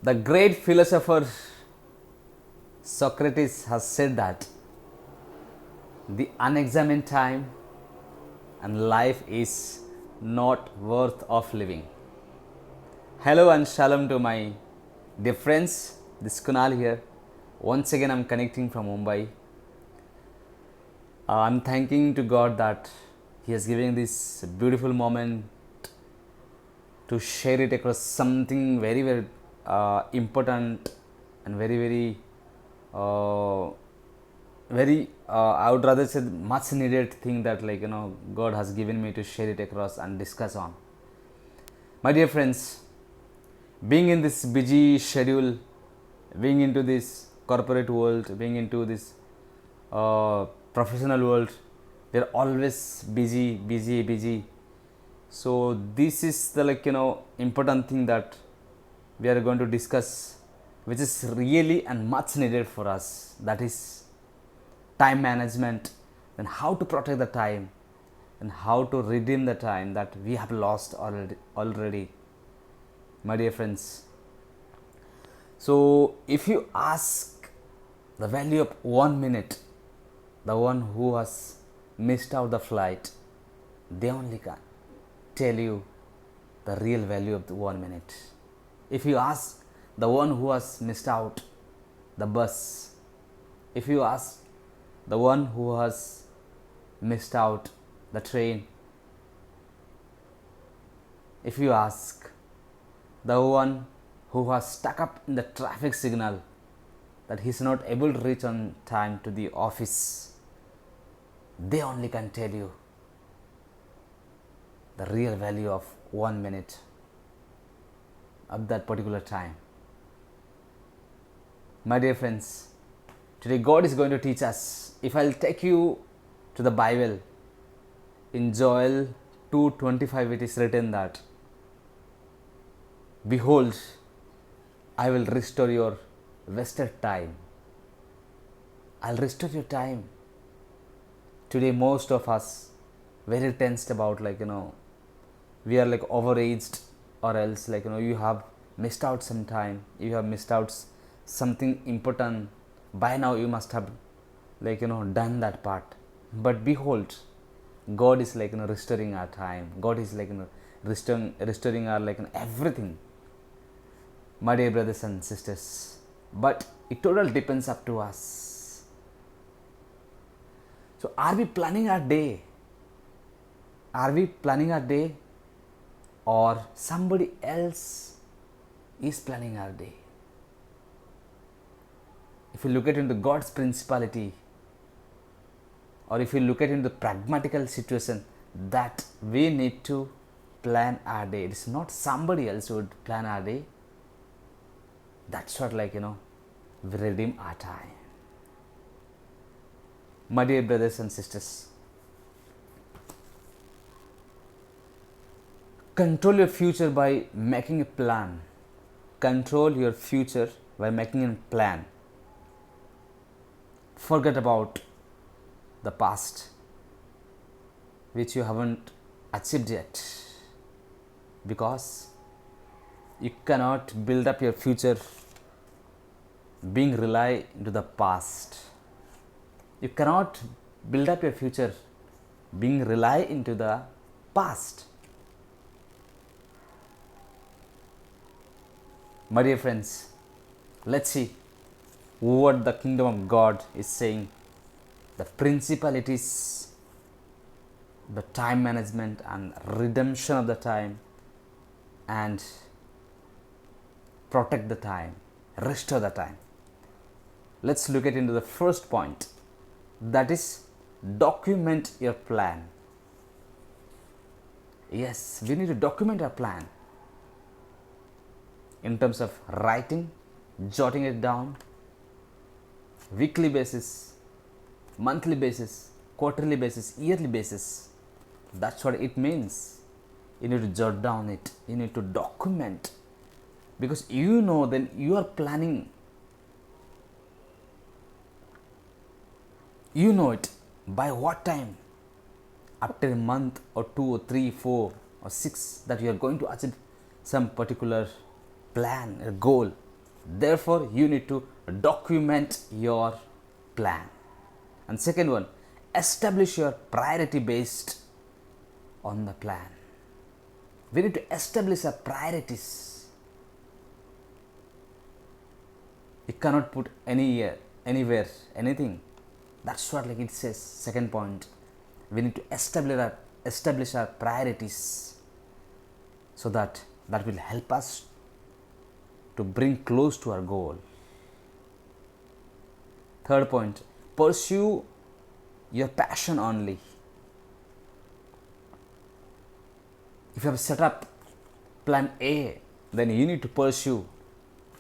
The great philosopher Socrates has said that the unexamined time and life is not worth of living. Hello and shalom to my dear friends. This is Kunal here. Once again, I'm connecting from Mumbai. I'm thanking to God that He has given this beautiful moment to share it across something very important and uh, I would rather say much needed thing that God has given me to share it across and discuss on. My dear friends, being in this busy schedule, being into this corporate world, being into this professional world, we are always busy. So this is the important thing that we are going to discuss, which is really and much needed for us. That is time management, and how to protect the time, and how to redeem the time that we have lost already, my dear friends. So if you ask the value of 1 minute, the one who has missed out the flight, they only can tell you the real value of the 1 minute. If you ask the one who has missed out the bus, if you ask the one who has missed out the train, if you ask the one who has stuck up in the traffic signal that he is not able to reach on time to the office, they only can tell you the real value of 1 minute of that particular time. My dear friends, today God is going to teach us. If I'll take you to the Bible, in Joel 2:25 it is written that, behold, I will restore your wasted time. I'll restore your time. Today most of us very tensed about we are overaged, or else you have missed out some time, you have missed out something important. By now you must have done that part. But behold, God is restoring our time. God is restoring our everything, my dear brothers and sisters. But it totally depends up to us. So are we planning our day? Are we planning our day, or somebody else is planning our day? If you look at into God's principality, or if you look at into the pragmatical situation, that we need to plan our day. It is not somebody else who would plan our day. That's what we redeem our time. My dear brothers and sisters, control your future by making a plan. Control your future by making a plan. Forget about the past which you haven't achieved yet, because you cannot build up your future being rely into the past. You cannot build up your future being rely into the past. My dear friends, let's see what the kingdom of God is saying. The principalities, the time management and redemption of the time, and protect the time, restore the time. Let's look at into the first point, that is document your plan. Yes, we need to document our plan in terms of writing, jotting it down, weekly basis, monthly basis, quarterly basis, yearly basis. That's what it means. You need to jot down it, you need to document, because then you are planning. You know it by what time, after a month or 2 or 3, 4 or 6, that you are going to achieve some particular plan, a goal. Therefore you need to document your plan. And second one, establish your priority based on the plan. We need to establish our priorities. You cannot put anywhere, anything. That's what like it says. Second point, we need to establish our priorities, so that will help us to bring close to our goal. Third point, pursue your passion only. If you have set up plan A, then you need to pursue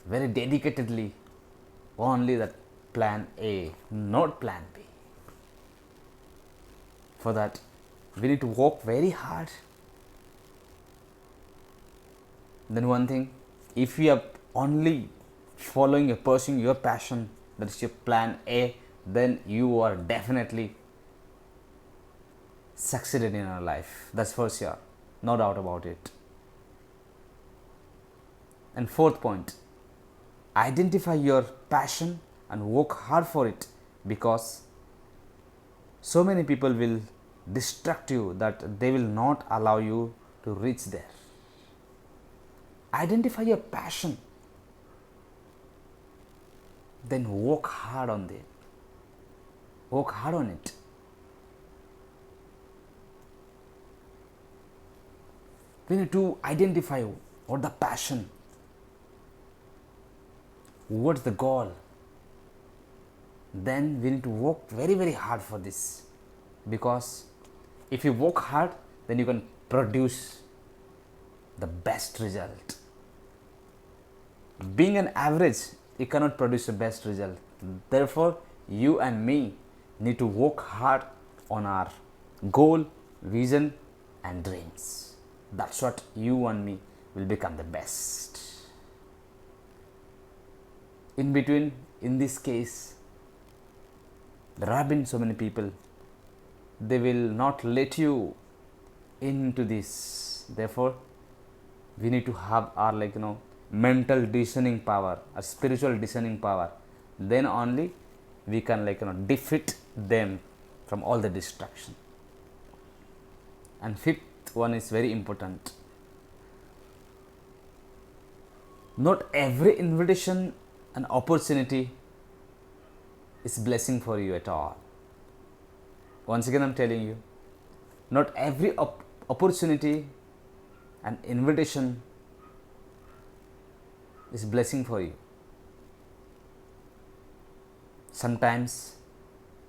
very dedicatedly only that plan A, not plan B. For that, we need to work very hard. Then one thing, if you are only following or pursuing your passion, that is your plan A, then you are definitely succeeded in your life. That's for sure, no doubt about it. And fourth point, identify your passion and work hard for it, because so many people will distract you that they will not allow you to reach there. Identify your passion, then work hard on it. Work hard on it. We need to identify what the passion, what's the goal. Then we need to work very, very hard for this, because if you work hard, then you can produce the best result. Being an average, you cannot produce the best result. Therefore, you and me need to work hard on our goal, vision and dreams. That's what you and me will become the best. In between, in this case, there have been so many people, they will not let you into this. Therefore, we need to have our mental discerning power, a spiritual discerning power. Then only we can defeat them from all the distraction. And fifth one is very important. Not every invitation and opportunity is blessing for you at all. Once again, I'm telling you, not every opportunity and invitation is blessing for you. Sometimes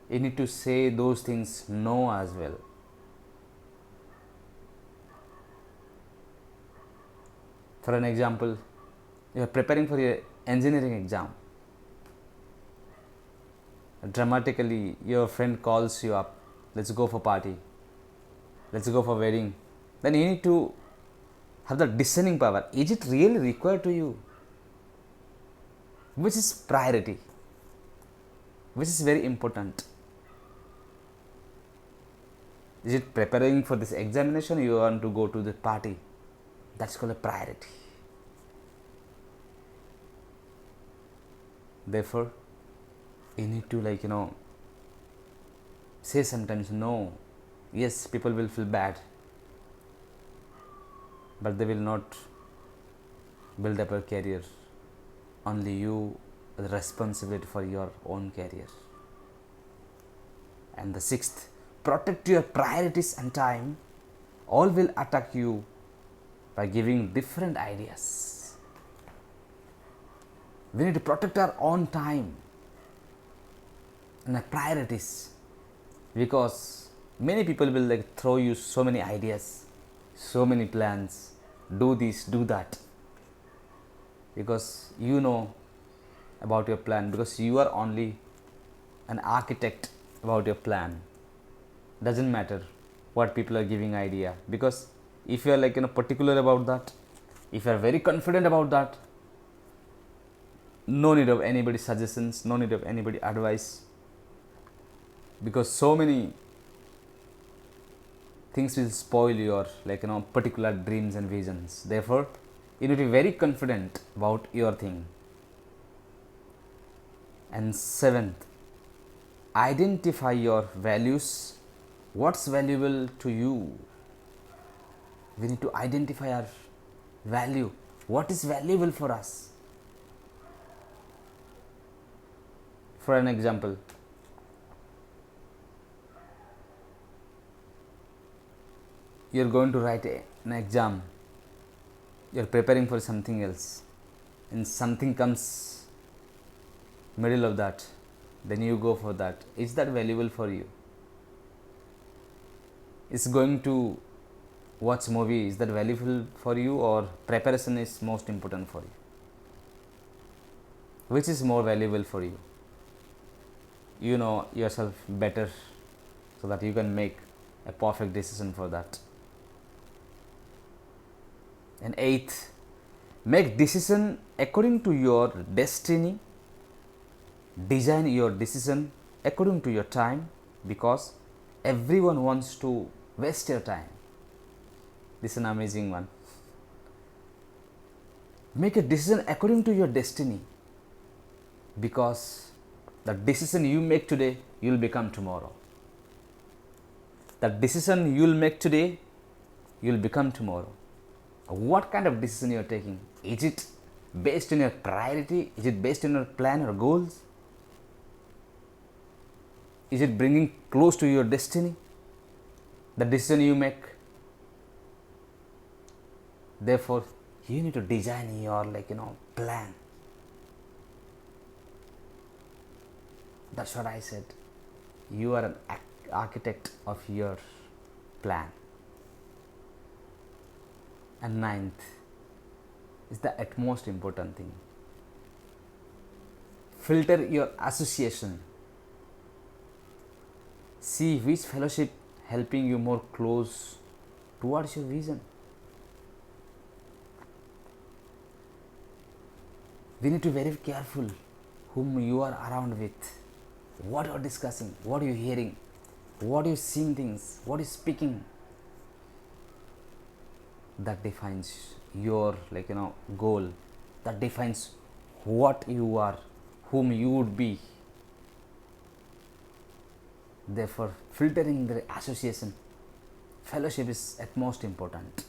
you need to say those things no as well. For an example, you are preparing for your engineering exam. Dramatically, your friend calls you up, let's go for party, let's go for wedding. Then you need to have the discerning power. Is it really required to you? Which is priority? Which is very important? Is it preparing for this examination, or you want to go to the party? That's called a priority. Therefore, you need to say sometimes no. Yes, people will feel bad, but they will not build up a career. Only you are responsible for your own career. And the sixth, protect your priorities and time. All will attack you by giving different ideas. We need to protect our own time and our priorities, because many people will throw you so many ideas, so many plans, do this, do that, because you know about your plan, because you are only an architect about your plan. Doesn't matter what people are giving idea, because if you are particular about that, if you are very confident about that, no need of anybody's suggestions, no need of anybody advice, because so many things will spoil your particular dreams and visions. Therefore, you need to be very confident about your thing. And seventh, identify your values. What's valuable to you? We need to identify our value. What is valuable for us? For an example, you're going to write an exam, you're preparing for something else, and something comes middle of that, then you go for that. Is that valuable for you? Is going to watch movie, is that valuable for you, or preparation is most important for you? Which is more valuable for you? You know yourself better, so that you can make a perfect decision for that. And eighth, make decision according to your destiny. Design your decision according to your time, because everyone wants to waste your time. This is an amazing one. Make a decision according to your destiny, because the decision you make today, you will become tomorrow. The decision you will make today, you will become tomorrow. What kind of decision you are taking? Is it based on your priority? Is it based on your plan or goals? Is it bringing close to your destiny? The decision you make. Therefore, you need to design your plan. That's what I said. You are an architect of your plan. And ninth is the utmost important thing. Filter your association. See which fellowship helping you more close towards your vision. We need to be very careful whom you are around with, what you are discussing, what you are hearing, what you seeing things, what you speaking. That defines your goal. That defines what you are, whom you would be. Therefore, filtering the association, fellowship is at most important,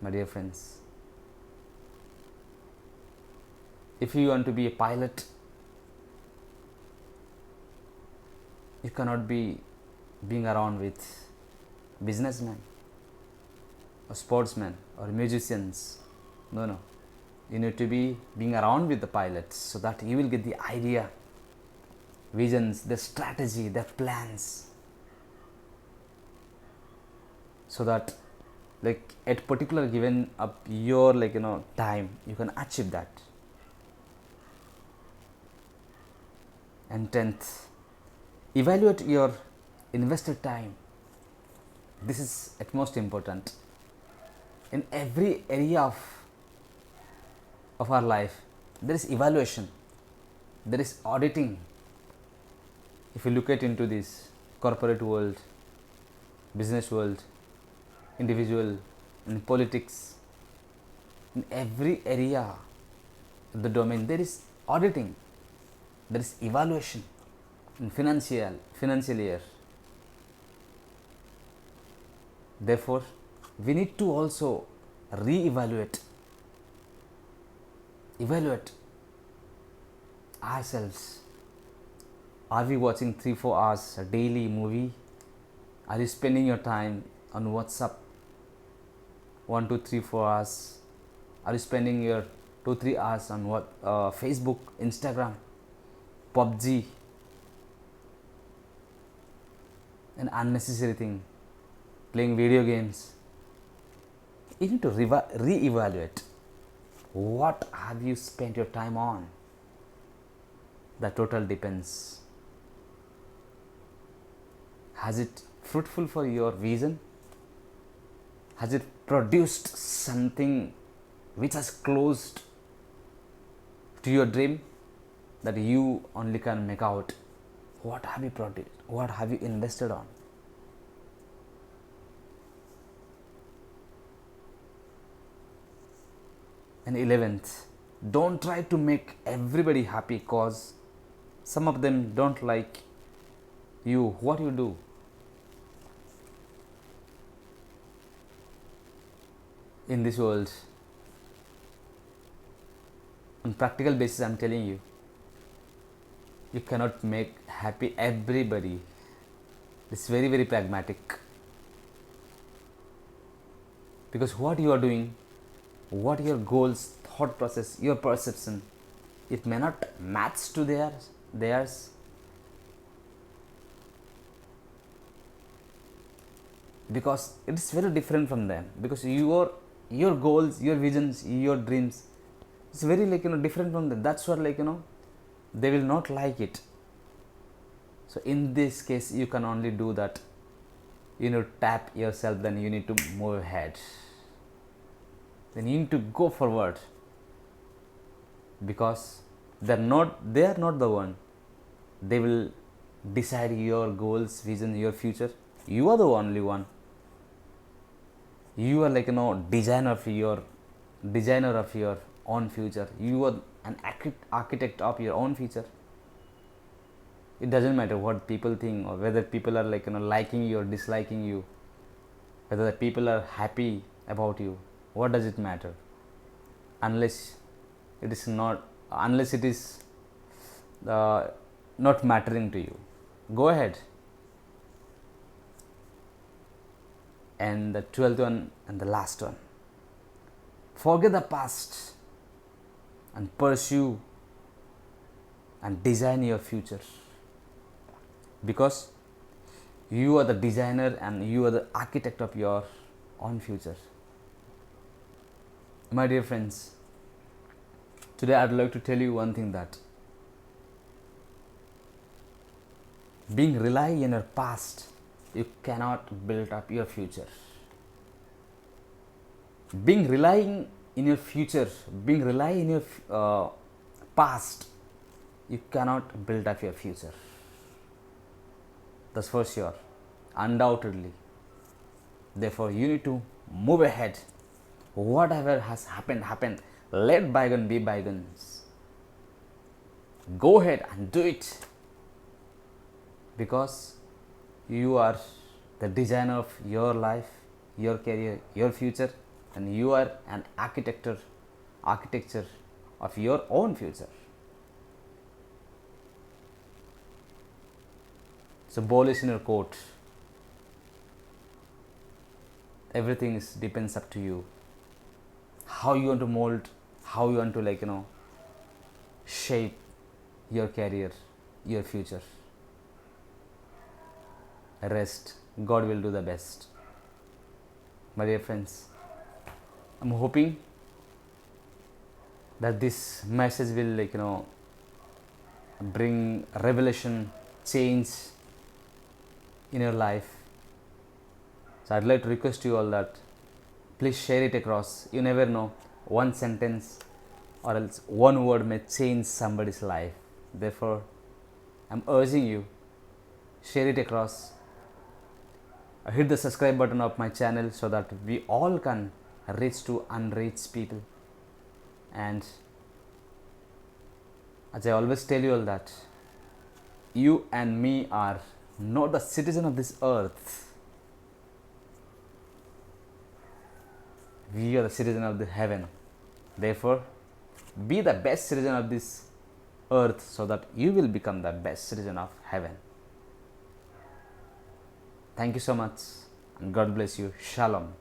my dear friends. If you want to be a pilot, you cannot be being around with businessmen or sportsmen or musicians. No. You need to be being around with the pilots, so that you will get the idea, visions, the strategy, the plans, so that at particular given up your time, you can achieve that. And 10th, evaluate your invested time. This is at most important. In every area of our life, there is evaluation, there is auditing. If you look at into this corporate world, business world, individual, in politics, in every area of the domain, there is auditing, there is evaluation. In financial year, therefore we need to also evaluate ourselves. Are we watching 3-4 hours a daily movie? Are you spending your time on WhatsApp 1, 2, 3, 4 hours? Are you spending your 2-3 hours on Facebook, Instagram, PUBG, an unnecessary thing, playing video games? You need to re-evaluate. What have you spent your time on? The total depends. Has it fruitful for your vision? Has it produced something which has closed to your dream, that you only can make out? What have you produced? What have you invested on? And 11th, don't try to make everybody happy, cause some of them don't like you, what you do? In this world, on practical basis, I'm telling you, you cannot make happy everybody. It's very, very pragmatic. Because what you are doing, what your goals, thought process, your perception, it may not match to theirs. Because it is very different from them. Because your goals, your visions, your dreams, it's very different from them. That's what they will not like it. So in this case, you can only do that. You need to tap yourself, then you need to move ahead. Then you need to go forward. Because they are not the one. They will decide your goals, vision, your future. You are the only one. You are designer of your own future. You are an architect of your own future. It doesn't matter what people think, or whether people are liking you or disliking you, whether the people are happy about you. What does it matter? Unless it is not mattering to you. Go ahead. And the 12th one and the last one. Forget the past and pursue and design your future. Because you are the designer and you are the architect of your own future. My dear friends, today I'd like to tell you one thing, that being rely in your past, you cannot build up your future. Being relying in your future, being rely in your past, you cannot build up your future. That's for sure, undoubtedly. Therefore, you need to move ahead. Whatever has happened. Let bygone be bygones. Go ahead and do it. Because you are the designer of your life, your career, your future, and you are an architecture of your own future. So ball is in your court. Everything depends up to you. How you want to mold, how you want to shape your career, your future. Rest, God will do the best. My dear friends, I'm hoping that this message will bring revelation, change in your life. So I'd like to request you all that please share it across. You never know, one sentence or else one word may change somebody's life. Therefore, I'm urging you, share it across. Hit the subscribe button of my channel so that we all can reach to unreached people. And as I always tell you all, that you and me are not the citizen of this earth. We are the citizen of the heaven. Therefore, be the best citizen of this earth so that you will become the best citizen of heaven. Thank you so much and God bless you. Shalom.